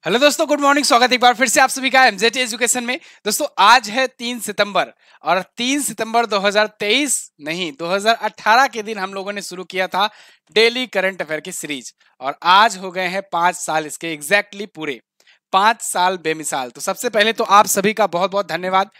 Hello दोस्तों, good morning. स्वागत एक बार फिर से आप सभी का एमजेटी एजुकेशन में। दोस्तों आज है 3 सितंबर और 3 सितंबर 2023 नहीं 2018 के दिन हम लोगों ने शुरू किया था डेली करंट अफेयर की सीरीज और आज हो गए हैं 5 साल इसके एग्जैक्टली पूरे 5 साल बेमिसाल। तो सबसे पहले तो आप सभी का बहुत बहुत धन्यवाद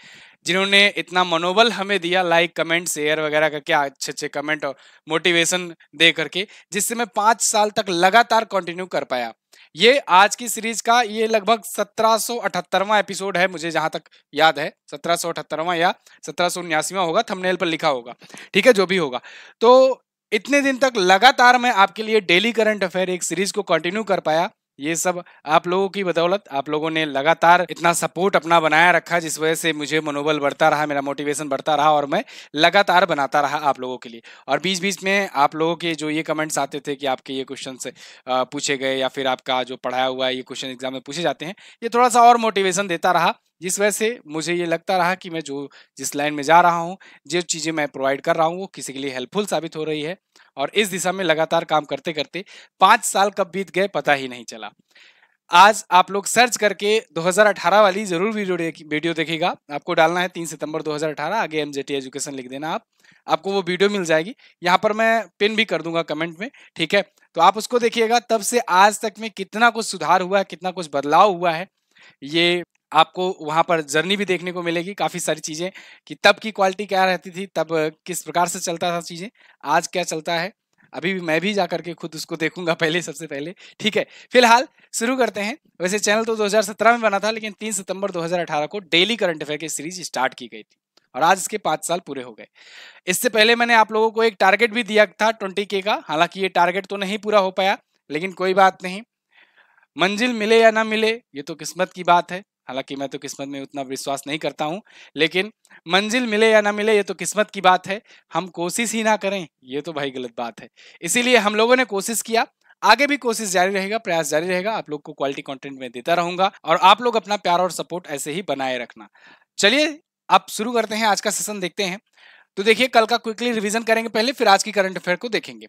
जिन्होंने इतना मनोबल हमें दिया, लाइक कमेंट शेयर वगैरह करके, अच्छे अच्छे कमेंट और मोटिवेशन दे करके, जिससे मैं 5 साल तक लगातार कंटिन्यू कर पाया। ये आज की सीरीज का ये लगभग 1778वां एपिसोड है, मुझे जहां तक याद है 1778वां या 1779वां होगा, थंबनेल पर लिखा होगा, ठीक है, जो भी होगा। तो इतने दिन तक लगातार मैं आपके लिए डेली करंट अफेयर एक सीरीज को कंटिन्यू कर पाया। ये सब आप लोगों की बदौलत, आप लोगों ने लगातार इतना सपोर्ट अपना बनाया रखा, जिस वजह से मुझे मनोबल बढ़ता रहा, मेरा मोटिवेशन बढ़ता रहा और मैं लगातार बनाता रहा आप लोगों के लिए। और बीच बीच में आप लोगों के जो ये कमेंट्स आते थे कि आपके ये क्वेश्चन से पूछे गए या फिर आपका जो पढ़ाया हुआ है ये क्वेश्चन एग्जाम में पूछे जाते हैं, ये थोड़ा सा और मोटिवेशन देता रहा, जिस वजह से मुझे ये लगता रहा कि मैं जिस लाइन में जा रहा हूँ, जो चीज़ें मैं प्रोवाइड कर रहा हूँ वो किसी के लिए हेल्पफुल साबित हो रही है। और इस दिशा में लगातार काम करते करते 5 साल कब बीत गए पता ही नहीं चला। आज आप लोग सर्च करके 2018 वाली जरूर वीडियो देखिएगा। आपको डालना है 3 सितंबर 2018, आगे एमजेटी एजुकेशन लिख देना आपको वो वीडियो मिल जाएगी। यहाँ पर मैं पिन भी कर दूंगा कमेंट में, ठीक है। तो आप उसको देखिएगा, तब से आज तक में कितना कुछ सुधार हुआ है, कितना कुछ बदलाव हुआ है, ये आपको वहां पर जर्नी भी देखने को मिलेगी। काफी सारी चीजें कि तब की क्वालिटी क्या रहती थी, तब किस प्रकार से चलता था चीजें, आज क्या चलता है, अभी भी मैं भी जा करके खुद उसको देखूंगा पहले, सबसे पहले, ठीक है। फिलहाल शुरू करते हैं। वैसे चैनल तो 2017 में बना था, लेकिन 3 सितंबर 2018 को डेली करंट अफेयर की सीरीज स्टार्ट की गई थी और आज इसके 5 साल पूरे हो गए। इससे पहले मैंने आप लोगों को एक टारगेट भी दिया था 20K का, हालांकि ये टारगेट तो नहीं पूरा हो पाया, लेकिन कोई बात नहीं, मंजिल मिले या ना मिले ये तो किस्मत की बात है। हालांकि मैं तो किस्मत में उतना विश्वास नहीं करता हूं, लेकिन मंजिल मिले या ना मिले ये तो किस्मत की बात है, हम कोशिश ही ना करें ये तो भाई गलत बात है। इसीलिए हम लोगों ने कोशिश किया, आगे भी कोशिश जारी रहेगा, प्रयास जारी रहेगा, आप लोग को क्वालिटी कंटेंट में देता रहूंगा और आप लोग अपना प्यार और सपोर्ट ऐसे ही बनाए रखना। चलिए अब शुरू करते हैं, आज का सेशन देखते हैं। तो देखिए, कल का क्विकली रिवीजन करेंगे पहले, फिर आज की करंट अफेयर को देखेंगे।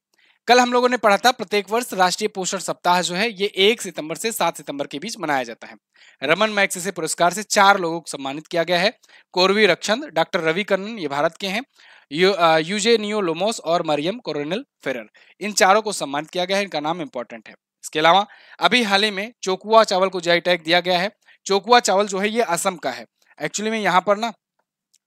कल हम लोगों ने पढ़ा था प्रत्येक वर्ष राष्ट्रीय पोषण सप्ताह जो है ये 1 सितंबर से 7 सितंबर के बीच मनाया जाता है। रमन मैग्सेसे पुरस्कार से 4 लोगों को सम्मानित किया गया है। कोरवी रक्षण, डॉक्टर रवि कर्णन, ये भारत के हैं, यूजेनियो लोमोस और मरियम कोरोनल फेरर, इन चारों को सम्मानित किया गया है, इनका नाम इंपॉर्टेंट है। इसके अलावा अभी हाल ही में चोकुआ चावल को जीआई टैग दिया गया है। चोकुआ चावल जो है ये असम का है। एक्चुअली में यहाँ पर ना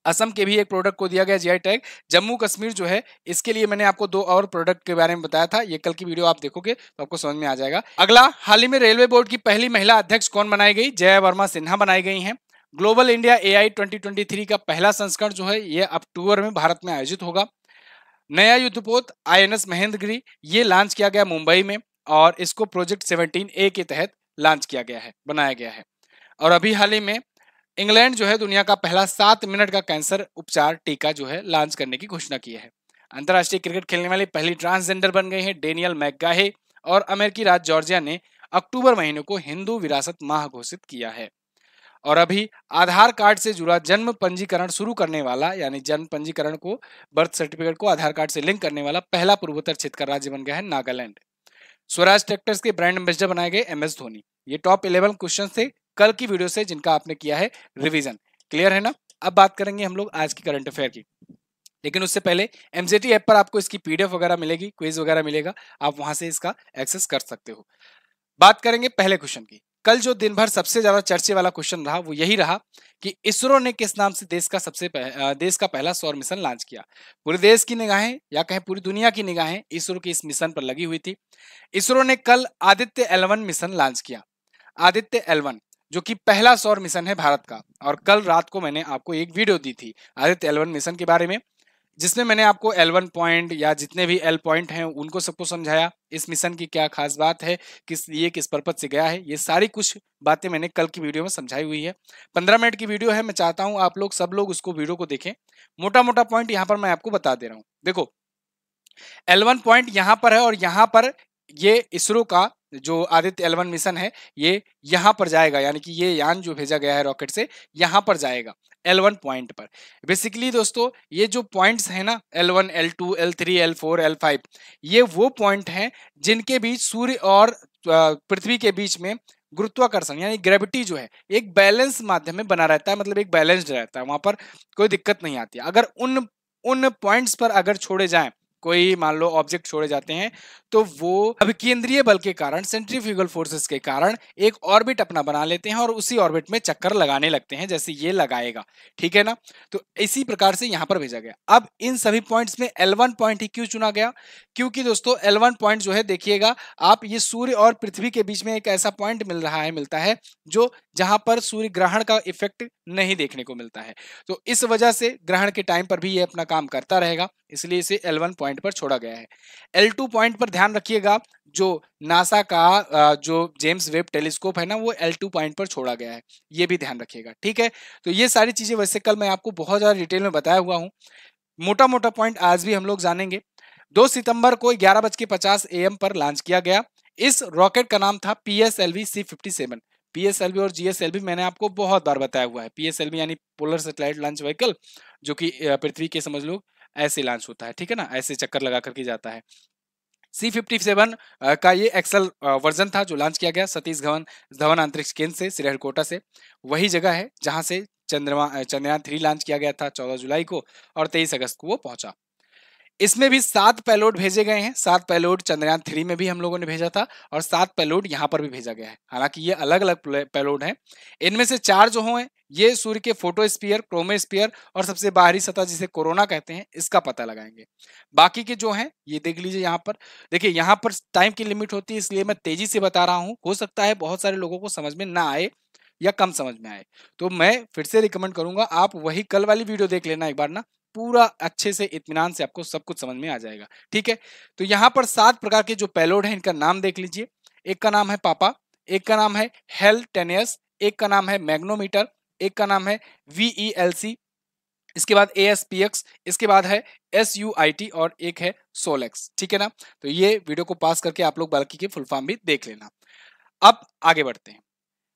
असम के भी एक प्रोडक्ट को दिया गया जीआई टैग। जम्मू कश्मीर जो है इसके लिए मैंने आपको 2 और प्रोडक्ट के बारे में बताया था, ये कल की वीडियो आप देखोगे तो आपको समझ में आ जाएगा। अगला, हाल ही में रेलवे बोर्ड की पहली महिला अध्यक्ष कौन बनाई गई? जया वर्मा सिन्हा बनाई गई हैं। ग्लोबल इंडिया एआई 2023 का पहला संस्करण जो है ये अक्टूबर में भारत में आयोजित होगा। नया युद्धपोत आईएनएस महेंद्रगिरी ये लॉन्च किया गया मुंबई में और इसको प्रोजेक्ट 17A के तहत लॉन्च किया गया है, बनाया गया है। और अभी हाल ही में इंग्लैंड जो है दुनिया का पहला 7 मिनट का कैंसर उपचार टीका जो है लॉन्च करने की घोषणा की है। अंतर्राष्ट्रीय क्रिकेट खेलने वाली पहली ट्रांसजेंडर बन गई है डेनियल मैकगाहे। और अमेरिकी राज्य जॉर्जिया ने अक्टूबर महीने को हिंदू विरासत माह घोषित किया है। और अभी आधार कार्ड से जुड़ा जन्म पंजीकरण शुरू करने वाला, यानी जन्म पंजीकरण को, बर्थ सर्टिफिकेट को आधार कार्ड से लिंक करने वाला पहला पूर्वोत्तर क्षेत्र का राज्य बन गया है नागालैंड। स्वराज ट्रैक्टर्स के ब्रांड एम्बेसडर बनाए गए एमएस धोनी। ये टॉप 11 क्वेश्चन थे कल की वीडियो से जिनका आपने किया है रिवीजन। क्लियर है ना? अब बात करेंगे हम लोग आज की करंट अफेयर की, लेकिन उससे पहले एमजेटी ऐप पर आपको इसकी पीडीएफ वगैरह मिलेगी, क्विज वगैरह मिलेगा, आप वहां से इसका एक्सेस कर सकते हो। बात करेंगे पहले क्वेश्चन की। कल जो दिन भर सबसे ज्यादा चर्चे वाला क्वेश्चन रहा वो यही रहा कि इसरो ने किस नाम से देश का पहला सौर मिशन लॉन्च किया। पूरे देश की निगाहें या कहें पूरी दुनिया की निगाहें इसरो के इस मिशन पर लगी हुई थी। इसरो ने कल आदित्य L1 मिशन लॉन्च किया। आदित्य L1 जो कि पहला सौर मिशन है भारत का, और कल रात को मैंने आपको एक वीडियो दी थी आदित्य L1 मिशन के बारे में, जिसमें मैंने आपको L1 पॉइंट या जितने भी L पॉइंट हैं उनको सबको समझाया, इस मिशन की क्या खास बात है, किस पर्पज से गया है, ये सारी कुछ बातें मैंने कल की वीडियो में समझाई हुई है। 15 मिनट की वीडियो है, मैं चाहता हूं आप लोग सब लोग उसको वीडियो को देखें। मोटा मोटा पॉइंट यहाँ पर मैं आपको बता दे रहा हूँ। देखो, L1 पॉइंट यहाँ पर है और यहाँ पर ये इसरो का जो आदित्य L1 मिशन है ये यहाँ पर जाएगा, यानी कि ये यान जो भेजा गया है रॉकेट से यहाँ पर जाएगा L1 पॉइंट पर। बेसिकली दोस्तों ये जो पॉइंट्स हैं ना, L1, L2, L3, L4, L5, ये वो पॉइंट हैं जिनके बीच सूर्य और पृथ्वी के बीच में गुरुत्वाकर्षण यानी ग्रेविटी जो है एक बैलेंस माध्यम में बना रहता है, मतलब एक बैलेंस्ड रहता है, वहां पर कोई दिक्कत नहीं आती है। अगर उन उन पॉइंट्स पर अगर छोड़े जाएं, कोई मान लो ऑब्जेक्ट छोड़े जाते हैं, तो वो अभिकेंद्रीय बल के कारण, सेंट्रीफ्यूगल फोर्सेस के कारण एक ऑर्बिट अपना बना लेते हैं और उसी ऑर्बिट में चक्कर लगाने लगते हैं, जैसे ये लगाएगा, ठीक है ना। तो इसी प्रकार से यहां पर भेजा गया। अब इन सभी पॉइंट्स में L1 पॉइंट ही क्यों चुना गया? क्योंकि दोस्तों L1 पॉइंट जो है, देखिएगा आप, ये सूर्य और पृथ्वी के बीच में एक ऐसा पॉइंट मिलता है जो जहां पर सूर्य ग्रहण का इफेक्ट नहीं देखने को मिलता है। तो इस वजह से ग्रहण के टाइम पर भी ये अपना काम करता रहेगा, इसलिए इसे L1 पॉइंट पर छोड़ा गया है। L2 पॉइंट पर ध्यान रखिएगा, जो नासा का जो जेम्स वेब टेलीस्कोप है ना, वो L2 पॉइंट पर छोड़ा गया है, ये भी ध्यान रखिएगा, ठीक है। तो ये सारी चीजें वैसे कल मैं आपको बहुत ज्यादा डिटेल में बताया हुआ हूँ, मोटा मोटा पॉइंट आज भी हम लोग जानेंगे। 2 सितंबर को 11:50 AM पर लॉन्च किया गया। इस रॉकेट का नाम था PSLV C-57। PSLV और GSLV मैंने आपको बहुत बार बताया हुआ है। PSLV यानी पोलर सैटेलाइट लॉन्च व्हीकल, जो कि पृथ्वी के समझ लो ऐसे लॉन्च होता है, ठीक है ना, ऐसे चक्कर लगा करके जाता है। C-57 का ये एक्सल वर्जन था जो लॉन्च किया गया सतीश धवन अंतरिक्ष केंद्र से, श्रीहरिकोटा से। वही जगह है जहां से चंद्रयान 3 लॉन्च किया गया था 14 जुलाई को, और 23 अगस्त को वो पहुंचा। इसमें भी 7 पेलोड भेजे गए हैं। 7 पेलोड चंद्रयान 3 में भी हम लोगों ने भेजा था, और 7 पेलोड यहाँ पर भी भेजा गया है। हालांकि ये अलग अलग पेलोड हैं। इनमें से 4 जो हैं ये सूर्य के फोटोस्फीयर, क्रोमोस्फीयर और सबसे बाहरी सतह जिसे कोरोना कहते हैं, इसका पता लगाएंगे। बाकी के जो हैं ये देख लीजिए यहाँ पर। देखिए यहाँ पर टाइम की लिमिट होती है, इसलिए मैं तेजी से बता रहा हूँ। हो सकता है बहुत सारे लोगों को समझ में ना आए या कम समझ में आए, तो मैं फिर से रिकमेंड करूंगा आप वही कल वाली वीडियो देख लेना एक बार ना, पूरा अच्छे से इत्मीनान से आपको सब कुछ समझ में आ जाएगा, ठीक है। तो यहाँ पर 7 प्रकार के जो पेलोड हैं इनका नाम देख लीजिए। एक का नाम है पापा, एक का नाम है हेलटेनियस, एक का नाम है मैग्नोमीटर, एक का नाम है VELC, इसके बाद ASPX, इसके बाद है SUIT और एक है सोलेक्स, ठीक है ना। तो ये वीडियो को पास करके आप लोग बाकी की फुल फॉर्म भी देख लेना। अब आगे बढ़ते हैं।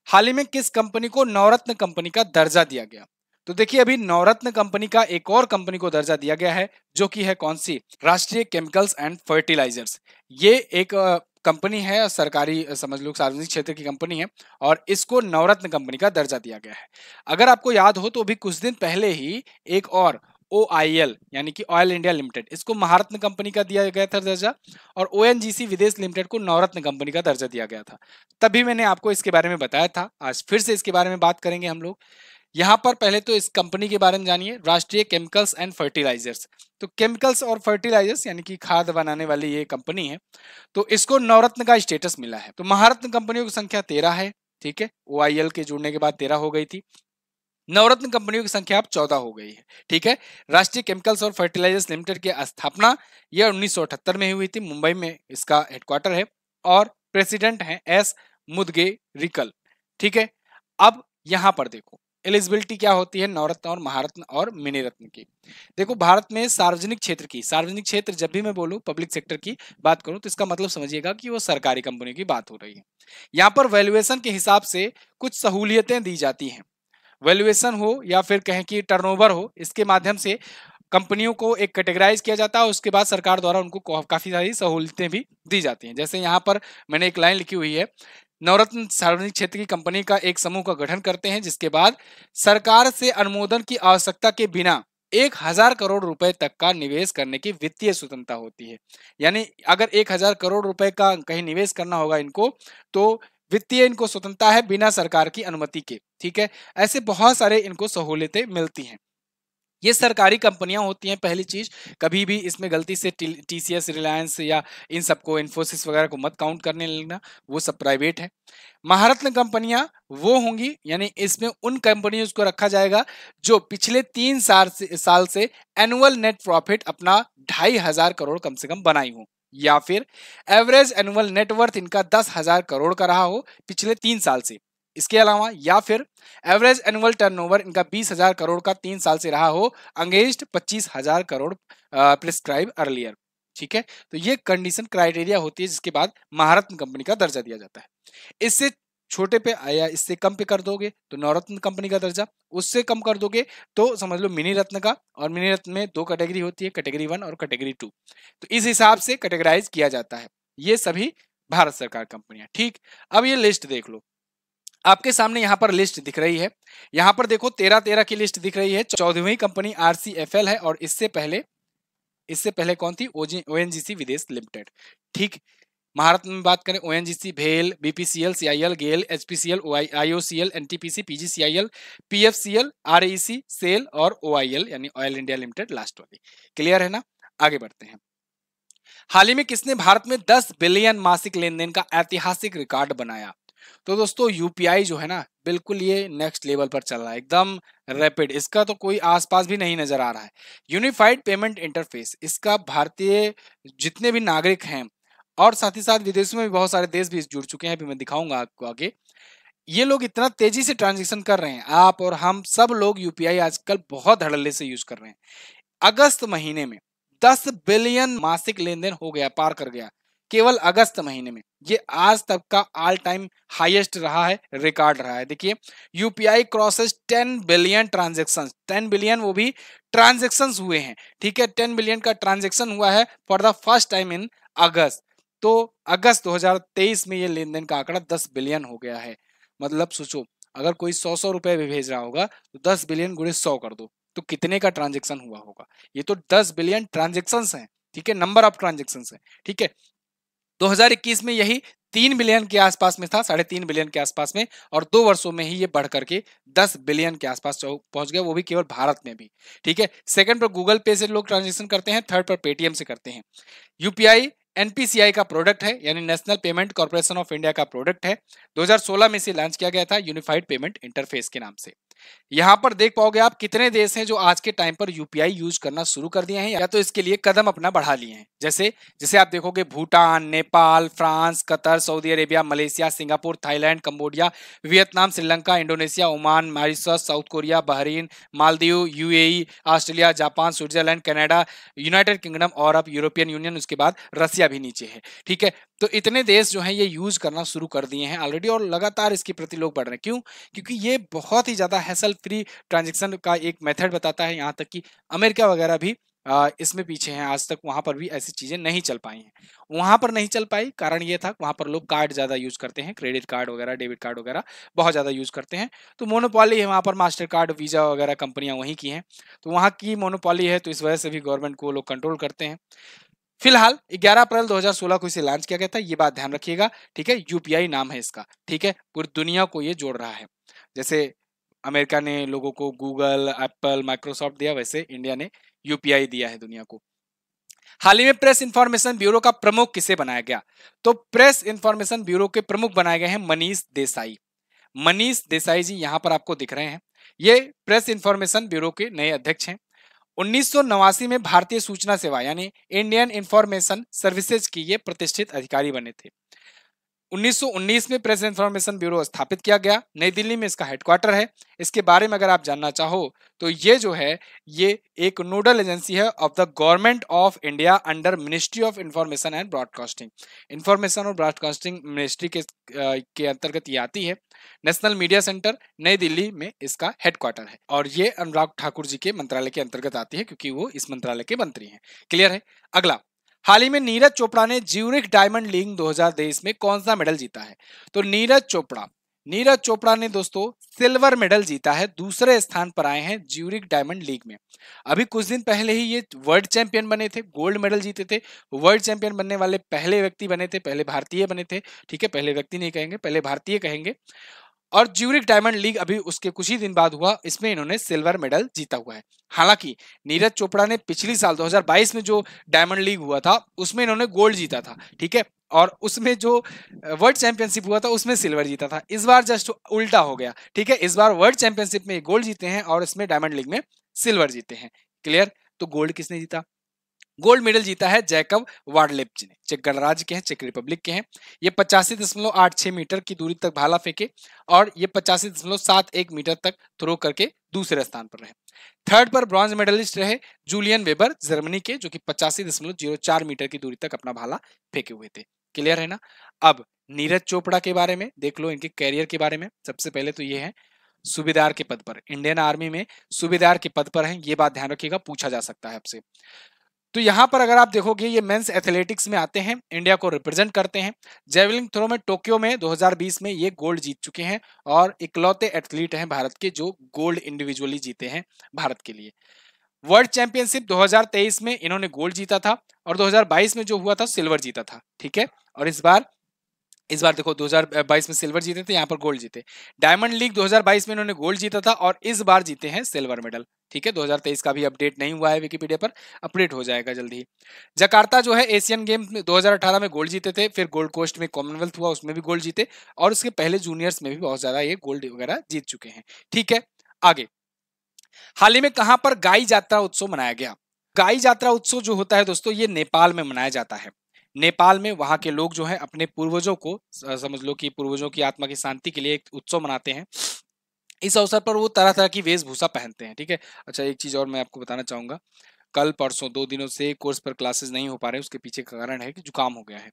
हाल ही में किस कंपनी को नवरत्न कंपनी का दर्जा दिया गया? तो देखिए अभी नवरत्न कंपनी का एक और कंपनी को दर्जा दिया गया है, जो कि है कौन सी? राष्ट्रीय केमिकल्स एंड फर्टिलाइजर्स। ये एक कंपनी है, सरकारी समझ लो सार्वजनिक क्षेत्र की कंपनी है, और इसको नवरत्न कंपनी का दर्जा दिया गया है। अगर आपको याद हो तो अभी कुछ दिन पहले ही एक और OIL यानी कि ऑयल इंडिया लिमिटेड, इसको महारत्न कंपनी का दिया गया था दर्जा, और ONGC विदेश लिमिटेड को नवरत्न कंपनी का दर्जा दिया गया था। तभी मैंने आपको इसके बारे में बताया था। आज फिर से इसके बारे में बात करेंगे हम लोग। यहाँ पर पहले तो इस कंपनी के बारे में जानिए, राष्ट्रीय केमिकल्स एंड फर्टिलाइजर्स। तो केमिकल्स और फर्टिलाइजर्स यानी कि खाद बनाने वाली ये कंपनी है, तो इसको नवरत्न का स्टेटस मिला है। तो महारत्न कंपनियों की संख्या 13 है, ठीक है। OIL के जुड़ने के बाद 13 हो गई थी। नवरत्न कंपनियों की संख्या अब 14 हो गई है, ठीक है। राष्ट्रीय केमिकल्स और फर्टिलाइजर्स लिमिटेड की स्थापना यह 1978 में हुई थी, मुंबई में इसका हेडक्वार्टर है, और प्रेसिडेंट हैं S मुदगेरिकल, ठीक है। अब यहां पर देखो एलिजिबिलिटी क्या होती है नवरत्न और महारत्न और मिनी रत्न की। देखो भारत में सार्वजनिक क्षेत्र जब भी मैं बोलूं पब्लिक सेक्टर की बात करूं, तो इसका मतलब समझिएगा कि वो सरकारी कंपनियों की बात हो रही है। यहाँ पर वैल्यूएशन के हिसाब से कुछ सहूलियतें दी जाती हैं। वैल्यूएशन हो या फिर कहें कि टर्नओवर हो, इसके माध्यम से कंपनियों को एक कैटेगराइज किया जाता है, उसके बाद सरकार द्वारा उनको काफी सारी सहूलतें भी दी जाती हैं। जैसे यहाँ पर मैंने एक लाइन लिखी हुई है, नवरत्न सार्वजनिक क्षेत्र की कंपनी का एक समूह का गठन करते हैं, जिसके बाद सरकार से अनुमोदन की आवश्यकता के बिना 1000 करोड़ रुपए तक का निवेश करने की वित्तीय स्वतंत्रता होती है। यानी अगर 1000 करोड़ रुपए का कहीं निवेश करना होगा इनको, तो वित्तीय इनको स्वतंत्रता है बिना सरकार की अनुमति के, ठीक है। ऐसे बहुत सारे इनको सहूलियतें मिलती हैं। ये सरकारी कंपनियां होती हैं। पहली चीज, कभी भी इसमें गलती से TCS, रिलायंस या इन सबको, इन्फोसिस वगैरह को मत काउंट करने लगना, वो सब प्राइवेट है। महारत्न कंपनियां वो होंगी, यानी इसमें उन कंपनियों को रखा जाएगा जो पिछले 3 साल से एनुअल नेट प्रॉफिट अपना 2500 करोड़ कम से कम बनाई हो, या फिर एवरेज एनुअल नेटवर्थ इनका 10,000 करोड़ का रहा हो पिछले 3 साल से। इसके अलावा या फिर एवरेज एनुअल टर्नओवर इनका 20,000 करोड़ का 3 साल से रहा हो, अगेंस्ट 25,000 करोड़ प्रिस्क्राइब अर्लियर, ठीक है। तो ये कंडीशन क्राइटेरिया होती है, जिसके बाद महारत्न कंपनी का दर्जा दिया जाता है। इससे छोटे पे या इससे कम पे कर दोगे तो नवरत्न कंपनी का दर्जा, उससे कम कर दोगे तो समझ लो मिनी रत्न का। और मिनी रत्न में 2 कैटेगरी होती है, कैटेगरी 1 और कैटेगरी 2। तो इस हिसाब से कैटेगराइज किया जाता है ये सभी भारत सरकार कंपनियां, ठीक। अब ये लिस्ट देख लो, आपके सामने यहाँ पर लिस्ट दिख रही है, यहाँ पर देखो 13-13 की लिस्ट दिख रही है। 14वीं कंपनी RCFL है और इससे पहले कौन थी? ONGC विदेश लिमिटेड। ठीक, महारत्न में बात करें ONGC, भेल, BPCL, CIL, गेल, HPCL, IOCL, NTPC, PGCIL, PFCL, REC, cell और OIL यानी ऑयल इंडिया लिमिटेड लास्ट वाली। क्लियर है ना? आगे बढ़ते हैं। हाल ही में किसने भारत में 10 बिलियन मासिक लेन देन का ऐतिहासिक रिकॉर्ड बनाया? तो दोस्तों यूपीआई जो है ना, बिल्कुल ये नेक्स्ट लेवल पर चल रहा है, एकदम रैपिड। इसका तो कोई आसपास भी नहीं नजर आ रहा है। यूनिफाइड पेमेंट इंटरफेस, इसका भारतीय जितने भी नागरिक हैं और साथ ही साथ विदेशों में भी बहुत सारे देश भी जुड़ चुके हैं, अभी मैं दिखाऊंगा आपको आगे। ये लोग इतना तेजी से ट्रांजेक्शन कर रहे हैं, आप और हम सब लोग यूपीआई आजकल बहुत धड़ल्ले से यूज कर रहे हैं। अगस्त महीने में 10 बिलियन मासिक लेन देन हो गया, पार कर गया केवल अगस्त महीने में। ये आज तक का ऑल टाइम हाईएस्ट रहा है, रिकॉर्ड रहा है। देखिए UPI crosses 10 billion transaction, 10 billion वो भी ट्रांजेक्शन हुए हैं। ठीक है, 10 बिलियन का ट्रांजेक्शन हुआ है for the first time in August. तो अगस्त 2023 में ये लेन देन का आंकड़ा 10 बिलियन हो गया है। मतलब सोचो, अगर कोई 100 रुपए भी भेज रहा होगा तो 10 बिलियन गुणे 100 कर दो तो कितने का ट्रांजेक्शन हुआ होगा? ये तो 10 बिलियन ट्रांजेक्शन्स हैं। ठीक है, नंबर ऑफ ट्रांजेक्शन्स हैं। ठीक है, 2021 में यही 3 बिलियन के आसपास में था, 3.5 बिलियन के आसपास में, और 2 वर्षों में ही ये बढ़ करके 10 बिलियन के आसपास पहुंच गया, वो भी केवल भारत में भी। ठीक है, सेकंड पर गूगल पे से लोग ट्रांजेक्शन करते हैं, थर्ड पर पेटीएम से करते हैं। यूपीआई एनपीसीआई का प्रोडक्ट है, यानी national payment corporation of India का प्रोडक्ट है। 2016 में इसे लॉन्च किया गया था यूनिफाइड पेमेंट इंटरफेस के नाम से। यहां पर देख पाओगे आप कितने देश हैं जो आज के टाइम पर यूपीआई यूज करना शुरू कर दिए हैं या तो इसके लिए कदम अपना बढ़ा लिए हैं। जैसे जैसे आप देखोगे Bhutan, Nepal, France, Qatar, Saudi Arabia, Malaysia, Singapore, Thailand, Cambodia, Vietnam, Sri Lanka, Indonesia, Oman, Mauritius, south Korea, Bahrain, Maldives, UAE, Australia, Japan, Switzerland, Canada, United kingdom और अब यूरोपियन यूनियन, उसके बाद रसिया भी नीचे है। ठीक है, तो इतने देश जो हैं ये यूज करना शुरू कर दिए हैं ऑलरेडी और लगातार इसके प्रति लोग बढ़ रहे हैं। क्यों? क्योंकि ये बहुत ही ज्यादा हैसल फ्री ट्रांजैक्शन का एक मेथड बताता है। यहाँ तक कि अमेरिका वगैरह भी इसमें पीछे हैं, आज तक वहां पर भी ऐसी चीजें नहीं चल पाई हैं। वहां पर नहीं चल पाई, कारण ये था वहां पर लोग कार्ड ज्यादा यूज करते हैं, क्रेडिट कार्ड वगैरह, डेबिट कार्ड वगैरह बहुत ज्यादा यूज करते हैं। तो मोनोपॉली है वहां पर, मास्टर कार्ड, वीजा वगैरह कंपनियां वहीं की हैं, तो वहां की मोनोपॉली है, तो इस वजह से भी गवर्नमेंट को लोग कंट्रोल करते हैं। फिलहाल 11 अप्रैल 2016 को इसे लॉन्च किया गया था, ये बात ध्यान रखिएगा। ठीक है, यूपीआई नाम है इसका। ठीक है, पूरी दुनिया को ये जोड़ रहा है। जैसे अमेरिका ने लोगों को गूगल, एप्पल, माइक्रोसॉफ्ट दिया, वैसे इंडिया ने यूपीआई दिया है दुनिया को। हाल ही में प्रेस इंफॉर्मेशन ब्यूरो का प्रमुख किसे बनाया गया? तो प्रेस इंफॉर्मेशन ब्यूरो के प्रमुख बनाए गए हैं मनीष देसाई। मनीष देसाई जी यहां पर आपको दिख रहे हैं, ये प्रेस इंफॉर्मेशन ब्यूरो के नए अध्यक्ष हैं। 1989 में भारतीय सूचना सेवा यानी इंडियन इंफॉर्मेशन सर्विसेज की ये प्रतिष्ठित अधिकारी बने थे। 1919 में प्रेस इंफॉर्मेशन ब्यूरो स्थापित किया गया, नई दिल्ली में इसका हेडक्वार्टर है। इसके बारे में अगर आप जानना चाहो तो ये जो है ये एक नोडल एजेंसी है of the government of India under ministry of information and broadcasting. Information और ब्रॉडकास्टिंग मिनिस्ट्री के अंतर्गत ये आती है। नेशनल मीडिया सेंटर नई दिल्ली में इसका हेडक्वार्टर है और ये अनुराग ठाकुर जी के मंत्रालय के अंतर्गत आती है क्योंकि वो इस मंत्रालय के मंत्री हैं। क्लियर है? अगला, हाल ही में नीरज चोपड़ा ने ज्यूरिख डायमंड लीग 2023 में कौन सा मेडल जीता है? तो नीरज चोपड़ा ने दोस्तों सिल्वर मेडल जीता है, दूसरे स्थान पर आए हैं ज्यूरिख डायमंड लीग में। अभी कुछ दिन पहले ही ये वर्ल्ड चैंपियन बने थे, गोल्ड मेडल जीते थे, वर्ल्ड चैंपियन बनने वाले पहले व्यक्ति बने थे, पहले भारतीय बने थे। ठीक है, पहले व्यक्ति नहीं कहेंगे, पहले भारतीय कहेंगे। और ज्यूरिख डायमंड लीग अभी उसके कुछ ही दिन बाद हुआ, इसमें इन्होंने सिल्वर मेडल जीता हुआ है। हालांकि नीरज चोपड़ा ने पिछली साल 2022 में जो डायमंड लीग हुआ था उसमें इन्होंने गोल्ड जीता था। ठीक है, और उसमें जो वर्ल्ड चैंपियनशिप हुआ था उसमें सिल्वर जीता था। इस बार जस्ट उल्टा हो गया। ठीक है, इस बार वर्ल्ड चैंपियनशिप में गोल्ड जीते हैं और इसमें डायमंड लीग में सिल्वर जीते हैं। क्लियर? तो गोल्ड किसने जीता? गोल्ड मेडल जीता है जैकब वार्डलेप्च ने, चेक गणराज्य के हैं, चेक रिपब्लिक के हैं। ये 85.86 मीटर की दूरी तक भाला फेंके और ये 85.71 मीटर तक थ्रो करके दूसरे स्थान पर रहे। थर्ड पर ब्रॉन्ज मेडलिस्ट रहे जूलियन वेबर जर्मनी के, जो कि 85.04 मीटर की दूरी तक अपना भाला फेंके हुए थे। क्लियर है ना? अब नीरज चोपड़ा के बारे में देख लो, इनके कैरियर के बारे में। सबसे पहले तो ये है सूबेदार के पद पर, इंडियन आर्मी में सूबेदार के पद पर हैं, ये बात ध्यान रखिएगा, पूछा जा सकता है आपसे। तो यहाँ पर अगर आप देखोगे ये मेंस एथलेटिक्स में आते हैं, इंडिया को रिप्रेजेंट करते हैं। जेवलिन थ्रो में टोक्यो में 2020 में ये गोल्ड जीत चुके हैं और इकलौते एथलीट हैं भारत के जो गोल्ड इंडिविजुअली जीते हैं भारत के लिए। वर्ल्ड चैंपियनशिप 2023 में इन्होंने गोल्ड जीता था और 2022 में जो हुआ था सिल्वर जीता था, ठीक है। और इस बार देखो 2022 में सिल्वर जीते थे, यहाँ पर गोल्ड जीते। डायमंड लीग 2022 में इन्होंने गोल्ड जीता था और इस बार जीते हैं सिल्वर मेडल, ठीक है। 2023 का भी अपडेट नहीं हुआ है विकिपीडिया पर, अपडेट हो जाएगा जल्दी ही। जकार्ता जो है एशियन गेम्स में 2018 में गोल्ड जीते थे, फिर गोल्ड कोस्ट में कॉमनवेल्थ हुआ उसमें भी गोल्ड जीते, और उसके पहले जूनियर्स में भी बहुत ज्यादा ये गोल्ड वगैरह जीत चुके हैं, ठीक है। आगे हाल ही में कहां पर गाई यात्रा उत्सव मनाया गया? गाई यात्रा उत्सव जो होता है दोस्तों ये नेपाल में मनाया जाता है। नेपाल में वहां के लोग जो है अपने पूर्वजों को समझ लो कि पूर्वजों की आत्मा की शांति के लिए एक उत्सव मनाते हैं। इस अवसर पर वो तरह तरह की वेशभूषा पहनते हैं, ठीक है। अच्छा एक चीज और मैं आपको बताना चाहूंगा, कल परसों 2 दिनों से कोर्स पर क्लासेस नहीं हो पा रहे, उसके पीछे का कारण है कि जुकाम हो गया है।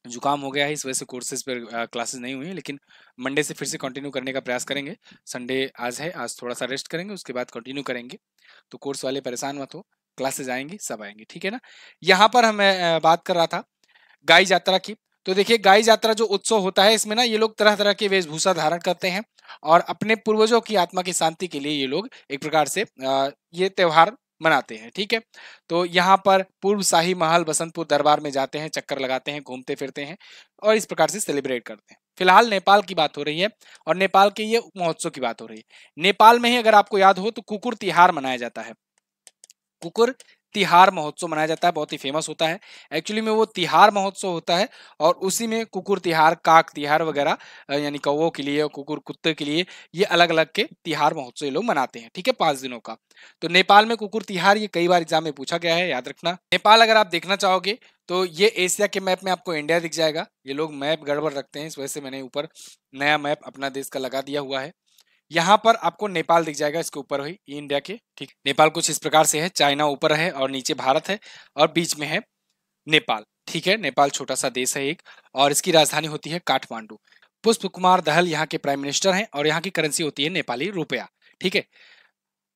जुकाम हो गया है, इस वजह से कोर्सेज पर क्लासेस नहीं हुई है, लेकिन मंडे से फिर से कंटिन्यू करने का प्रयास करेंगे। संडे आज है, आज थोड़ा सा रेस्ट करेंगे, उसके बाद कंटिन्यू करेंगे। तो कोर्स वाले परेशान मत हो, क्लासेज आएंगी, सब आएंगे, ठीक है ना। यहाँ पर हम बात कर रहा था गाई यात्रा की। तो देखिए गाई यात्रा जो उत्सव होता है इसमें ना ये लोग तरह तरह के वेशभूषा धारण करते हैं और अपने पूर्वजों की आत्मा की शांति के लिए ये लोग एक प्रकार से ये त्योहार मनाते हैं, ठीक है। तो यहाँ पर पूर्व शाही महल बसंतपुर दरबार में जाते हैं, चक्कर लगाते हैं, घूमते फिरते हैं और इस प्रकार से सेलिब्रेट करते हैं। फिलहाल नेपाल की बात हो रही है और नेपाल के ये महोत्सव की बात हो रही है। नेपाल में ही अगर आपको याद हो तो कुकुर तिहार मनाया जाता है। कुकुर तिहार महोत्सव मनाया जाता है, बहुत ही फेमस होता है। एक्चुअली में वो तिहार महोत्सव होता है और उसी में कुकुर तिहार, काक तिहार वगैरह यानी कौवों के लिए और कुकुर कुत्ते के लिए ये अलग अलग के तिहार महोत्सव ये लोग मनाते हैं, ठीक है, 5 दिनों का। तो नेपाल में कुकुर तिहार ये कई बार एग्जाम में पूछा गया है, याद रखना। नेपाल अगर आप देखना चाहोगे तो ये एशिया के मैप में आपको इंडिया दिख जाएगा। ये लोग मैप गड़बड़ रखते हैं, इस वजह से मैंने ऊपर नया मैप अपना देश का लगा दिया हुआ है। यहाँ पर आपको नेपाल दिख जाएगा, इसके ऊपर हुई इंडिया के, ठीक। नेपाल कुछ इस प्रकार से है, चाइना ऊपर है और नीचे भारत है और बीच में है नेपाल, ठीक है। नेपाल छोटा सा देश है एक और इसकी राजधानी होती है काठमांडू। पुष्प कुमार दहल यहाँ के प्राइम मिनिस्टर हैं और यहाँ की करेंसी होती है नेपाली रुपया, ठीक है।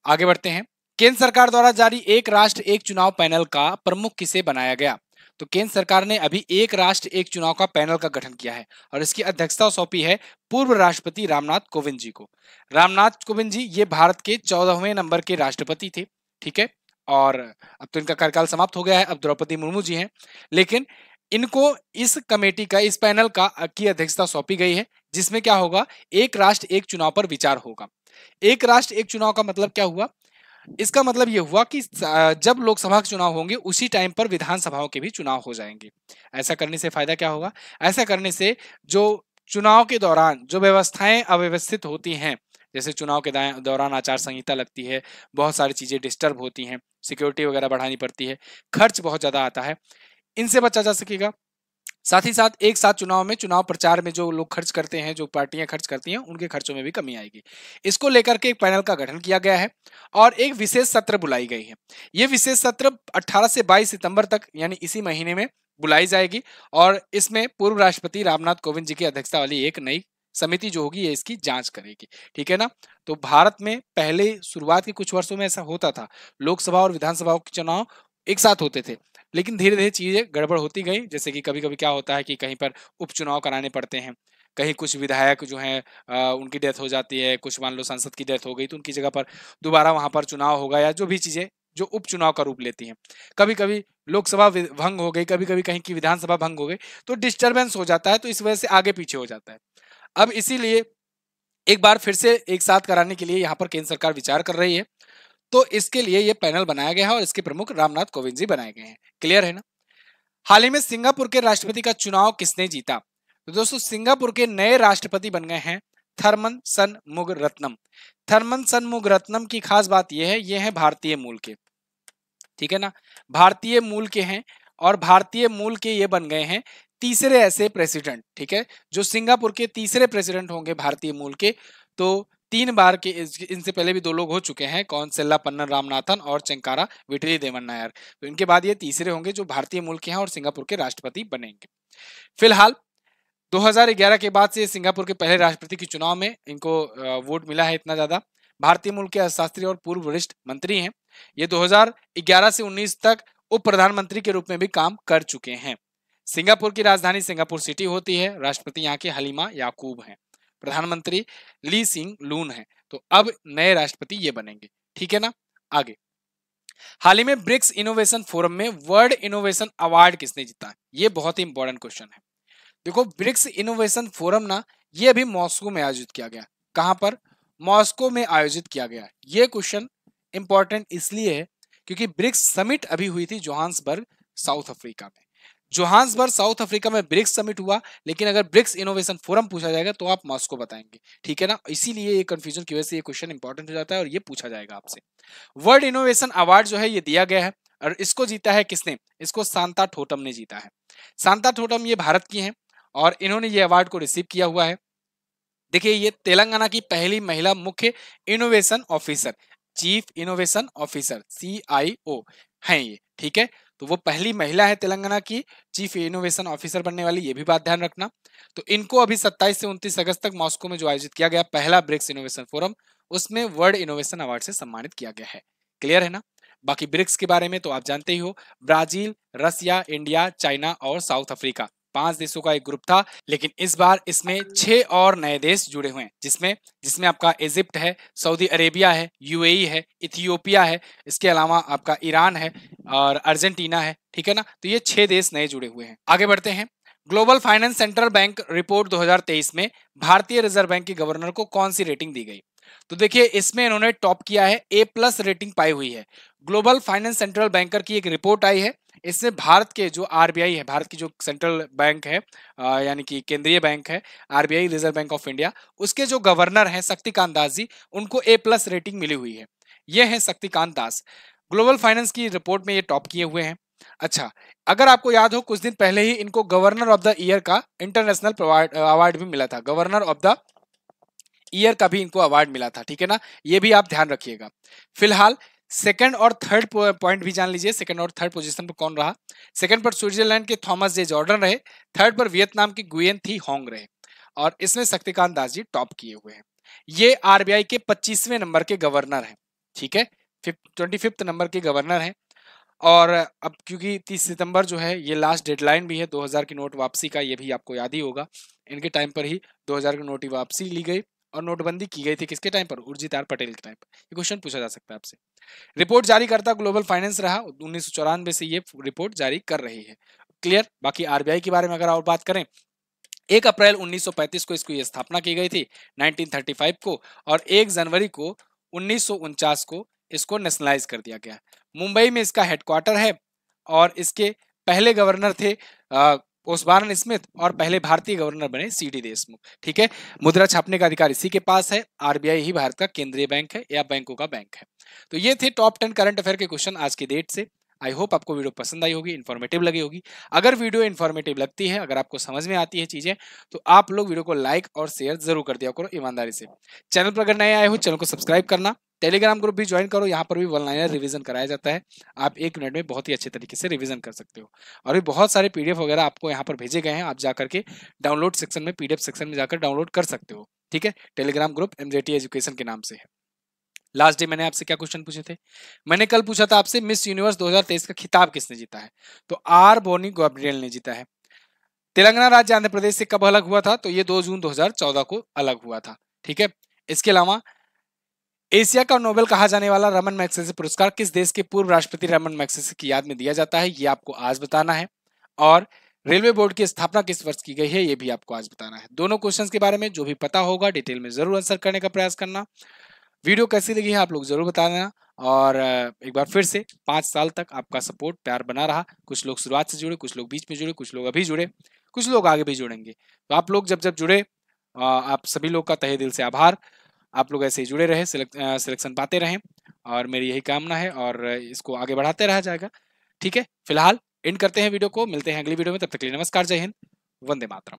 आगे बढ़ते हैं। केंद्र सरकार द्वारा जारी एक राष्ट्र एक चुनाव पैनल का प्रमुख किसे बनाया गया? तो केंद्र सरकार ने अभी एक राष्ट्र एक चुनाव का पैनल का गठन किया है और इसकी अध्यक्षता सौंपी है पूर्व राष्ट्रपति रामनाथ कोविंद जी को। रामनाथ कोविंद जी ये भारत के 14वें नंबर के राष्ट्रपति थे, ठीक है। और अब तो इनका कार्यकाल समाप्त हो गया है, अब द्रौपदी मुर्मू जी हैं, लेकिन इनको इस कमेटी का, इस पैनल का की अध्यक्षता सौंपी गई है, जिसमें क्या होगा, एक राष्ट्र एक चुनाव पर विचार होगा। एक राष्ट्र एक चुनाव का मतलब क्या हुआ? इसका मतलब यह हुआ कि जब लोकसभा के चुनाव होंगे उसी टाइम पर विधानसभाओं के भी चुनाव हो जाएंगे। ऐसा करने से फायदा क्या होगा? ऐसा करने से जो चुनाव के दौरान जो व्यवस्थाएं अव्यवस्थित होती हैं, जैसे चुनाव के दौरान आचार संहिता लगती है, बहुत सारी चीजें डिस्टर्ब होती हैं, सिक्योरिटी वगैरह बढ़ानी पड़ती है, खर्च बहुत ज्यादा आता है, इनसे बचा जा सकेगा। साथ ही साथ एक साथ चुनाव में, चुनाव प्रचार में जो लोग खर्च करते हैं, जो पार्टियां खर्च करती हैं, उनके खर्चों में भी कमी आएगी। इसको लेकर के एक पैनल का गठन किया गया है और एक विशेष सत्र बुलाई गई है। ये विशेष सत्र 18 से 22 सितंबर तक यानी इसी महीने में बुलाई जाएगी और इसमें पूर्व राष्ट्रपति रामनाथ कोविंद जी की अध्यक्षता वाली एक नई समिति जो होगी ये इसकी जांच करेगी, ठीक है ना। तो भारत में पहले शुरुआत के कुछ वर्षों में ऐसा होता था, लोकसभा और विधानसभा के चुनाव एक साथ होते थे, लेकिन धीरे धीरे चीजें गड़बड़ होती गई। जैसे कि कभी कभी क्या होता है कि कहीं पर उपचुनाव कराने पड़ते हैं, कहीं कुछ विधायक जो हैं उनकी डेथ हो जाती है, कुछ मान लो सांसद की डेथ हो गई तो उनकी जगह पर दोबारा वहां पर चुनाव होगा, या जो भी चीजें जो उपचुनाव का रूप लेती हैं। कभी कभी लोकसभा भंग हो गई, कभी कभी कहीं की विधानसभा भंग हो गई, तो डिस्टर्बेंस हो जाता है, तो इस वजह से आगे पीछे हो जाता है। अब इसीलिए एक बार फिर से एक साथ कराने के लिए यहाँ पर केंद्र सरकार विचार कर रही है, तो इसके लिए ये पैनल बनाया गया है और इसके प्रमुख रामनाथ कोविंद जी बनाए गए हैं। क्लियर है ना। हाल ही में सिंगापुर के राष्ट्रपति का चुनाव किसने जीता? तो दोस्तों सिंगापुर के नए राष्ट्रपति बन गए हैं थरमन सनमुगरत्नम। थरमन सनमुगरत्नम की खास बात यह है, ये है भारतीय मूल के, ठीक है ना, भारतीय मूल के हैं और भारतीय मूल के ये बन गए हैं तीसरे ऐसे प्रेसिडेंट, ठीक है, जो सिंगापुर के तीसरे प्रेसिडेंट होंगे भारतीय मूल के। तो 3 बार के, इनसे पहले भी 2 लोग हो चुके हैं, कौन, सेल्ला पन्नन रामनाथन और चंकारा विटली देवन नायर, तो इनके बाद ये तीसरे होंगे जो भारतीय मूल के हैं और सिंगापुर के राष्ट्रपति बनेंगे। फिलहाल 2011 के बाद से सिंगापुर के पहले राष्ट्रपति के चुनाव में इनको वोट मिला है इतना ज्यादा। भारतीय मूल के अर्थशास्त्री और पूर्व वरिष्ठ मंत्री हैं। ये 2011 से 19 तक उप प्रधानमंत्री के रूप में भी काम कर चुके हैं। सिंगापुर की राजधानी सिंगापुर सिटी होती है। राष्ट्रपति यहाँ के हलीमा याकूब हैं। प्रधानमंत्री ली सिंग लून है। तो अब नए राष्ट्रपति ये बनेंगे, ठीक है ना। आगे, हाल ही में ब्रिक्स इनोवेशन फोरम में वर्ल्ड इनोवेशन अवार्ड किसने जीता? ये बहुत ही इंपॉर्टेंट क्वेश्चन है। देखो, ब्रिक्स इनोवेशन फोरम ना, ये अभी मॉस्को में आयोजित किया गया। कहां पर? मॉस्को में आयोजित किया गया। ये क्वेश्चन इंपॉर्टेंट इसलिए है क्योंकि ब्रिक्स समिट अभी हुई थी जोहान्सबर्ग, साउथ अफ्रीका में। जोहान्सबर्ग, साउथ अफ्रीका में ब्रिक्स समिट हुआ, लेकिन अगर ब्रिक्स इनोवेशन फोरम पूछा जाएगा तो आप मॉस्को बताएंगे, ठीक है ना। इसीलिए ये कंफ्यूजन की वजह से ये क्वेश्चन इंपॉर्टेंट हो जाता है और ये पूछा जाएगा आपसे। वर्ल्ड इनोवेशन अवार्ड जो है ये दिया गया है और इसको जीता है किसने? इसको सांता ठोटम ने जीता है। सांता ठोटम ये भारत की हैं और इन्होंने ये अवार्ड को रिसीव किया हुआ है। देखिए, ये तेलंगाना की पहली महिला मुख्य innovation officer, chief innovation officer, CIO हैं ये, ठीक है। तो वो पहली महिला है तेलंगाना की चीफ इनोवेशन ऑफिसर बनने वाली, ये भी बात ध्यान रखना। तो इनको अभी 27 से 29 अगस्त तक मॉस्को में जो आयोजित किया गया पहला ब्रिक्स इनोवेशन फोरम, उसमें वर्ल्ड इनोवेशन अवार्ड से सम्मानित किया गया है। क्लियर है ना। बाकी ब्रिक्स के बारे में तो आप जानते ही हो, ब्राजील, रसिया, इंडिया, चाइना और साउथ अफ्रीका, 5 देशों का एक ग्रुप था। लेकिन इस बार इसमें 6 और नए देश जुड़े हुए हैं, जिसमें आपका इजिप्ट है, सऊदी अरेबिया है, UAE है, इथियोपिया है, इसके अलावा आपका ईरान है और अर्जेंटीना है, ठीक है ना। तो ये 6 देश नए जुड़े हुए हैं। आगे बढ़ते हैं। Global finance central bank report 2023 में भारतीय रिजर्व बैंक के गवर्नर को कौन सी रेटिंग दी गई? तो देखिए, इसमें इन्होंने टॉप किया है, A+ रेटिंग पाई हुई है। ग्लोबल फाइनेंस सेंट्रल बैंकर की एक रिपोर्ट आई है। इसमें भारत के जो RBI है, भारत की जो सेंट्रल बैंक है, यानी कि केंद्रीय बैंक है, RBI reserve bank of India, उसके जो गवर्नर हैं शक्तिकांत दास जी, उनको A+ रेटिंग मिली हुई है। ये है शक्तिकांत दास, ग्लोबल फाइनेंस की रिपोर्ट में ये टॉप किए हुए हैं। अच्छा, अगर आपको याद हो, कुछ दिन पहले ही इनको गवर्नर ऑफ द ईयर का इंटरनेशनल अवार्ड भी मिला था। गवर्नर ऑफ द ईयर का भी इनको अवार्ड मिला था, ठीक है ना। ये भी आप ध्यान रखिएगा। फिलहाल सेकंड और थर्ड पॉइंट भी जान लीजिए, सेकंड और थर्ड पोजीशन पर कौन रहा। सेकंड पर स्विट्जरलैंड के थॉमस जे जॉर्डन रहे, थर्ड पर वियतनाम की गुयेन थी होंग रहे और इसमें शक्तिकांत दास जी टॉप किए हुए हैं। ये RBI के 25वें नंबर के गवर्नर हैं, ठीक है, 25th नंबर के गवर्नर हैं। और अब क्योंकि 30 सितंबर जो है ये लास्ट डेडलाइन भी है 2000 की नोट वापसी का, ये भी आपको याद ही होगा। इनके टाइम पर ही 2000 की नोट वापसी ली गई और नोटबंदी की गई थी। किसके टाइम पर? उर्जित आर पटेल के टाइम पर। ये क्वेश्चन पूछा जा सकता है आपसे। रिपोर्ट जारी करता ग्लोबल फाइनेंस रहा, 1994 से ये रिपोर्ट जारी कर रही है। क्लियर। बाकी RBI के बारे में अगर और बात करें, 1 अप्रैल 1935 को इसकी स्थापना की गई थी, 1935 को, और 1 जनवरी को 1949 को इसको नेशनलाइज कर दिया गया। मुंबई में इसका हेडक्वार्टर है और इसके पहले गवर्नर थे ओसबॉर्न स्मिथ और पहले भारतीय गवर्नर बने CD देशमुख, ठीक है। मुद्रा छापने का अधिकार इसी के पास है। RBI ही भारत का केंद्रीय बैंक है या बैंकों का बैंक है। तो ये थे टॉप 10 करंट अफेयर के क्वेश्चन आज की डेट से। आई होप आपको वीडियो पसंद आई होगी, इन्फॉर्मेटिव लगी होगी। अगर वीडियो इन्फॉर्मेटिव लगती है, अगर आपको समझ में आती है चीजें, तो आप लोग वीडियो को लाइक और शेयर जरूर कर दिया करो ईमानदारी से। चैनल पर अगर नए आए हो, चैनल को सब्सक्राइब करना। टेलीग्राम ग्रुप भी ज्वाइन करो, यहाँ पर भी वन लाइनर रिवीजन कराया जाता है। आप 1 मिनट में बहुत ही अच्छे तरीके से रिवीजन कर सकते हो। और भी बहुत सारे PDF वगैरह आपको यहाँ पर भेजे गए हैं, आप जाकर के डाउनलोड सेक्शन में, PDF सेक्शन में जाकर डाउनलोड कर सकते हो, ठीक है। टेलीग्राम ग्रुप MJT एजुकेशन के नाम से है। लास्ट डे मैंने आपसे क्या क्वेश्चन पूछे थे? मैंने कल पूछा था आपसे, मिस यूनिवर्स 2023 का खिताब किसने जीता है? तो R बोनी गैब्रियल ने जीता है। तेलंगाना राज्य आंध्र प्रदेश से कब अलग हुआ था? तो ये 2 जून 2014 को अलग हुआ था, ठीक है। इसके अलावा एशिया का नोबेल कहा जाने वाला रमन मैग्सेसे पुरस्कार किस देश के पूर्व राष्ट्रपति रमन मैग्सेसे की याद में दिया जाता है? ये आपको आज बताना है। और रेलवे बोर्ड की स्थापना किस वर्ष की गई है? ये भी आपको आज बताना है। दोनों क्वेश्चंस के बारे में जो भी पता होगा डिटेल में जरूर आंसर करने का प्रयास करना। वीडियो कैसी लगी है आप लोग जरूर बता देना। और एक बार फिर से 5 साल तक आपका सपोर्ट प्यार बना रहा। कुछ लोग शुरुआत से जुड़े, कुछ लोग बीच में जुड़े, कुछ लोग अभी जुड़े, कुछ लोग आगे भी जुड़ेंगे। तो आप लोग जब जब जुड़े, आप सभी लोग का तहे दिल से आभार। आप लोग ऐसे ही जुड़े रहे, सिलेक्शन पाते रहें और मेरी यही कामना है और इसको आगे बढ़ाते रहा जाएगा, ठीक है। फिलहाल एंड करते हैं वीडियो को, मिलते हैं अगली वीडियो में। तब तक के लिए नमस्कार, जय हिंद, वंदे मातरम।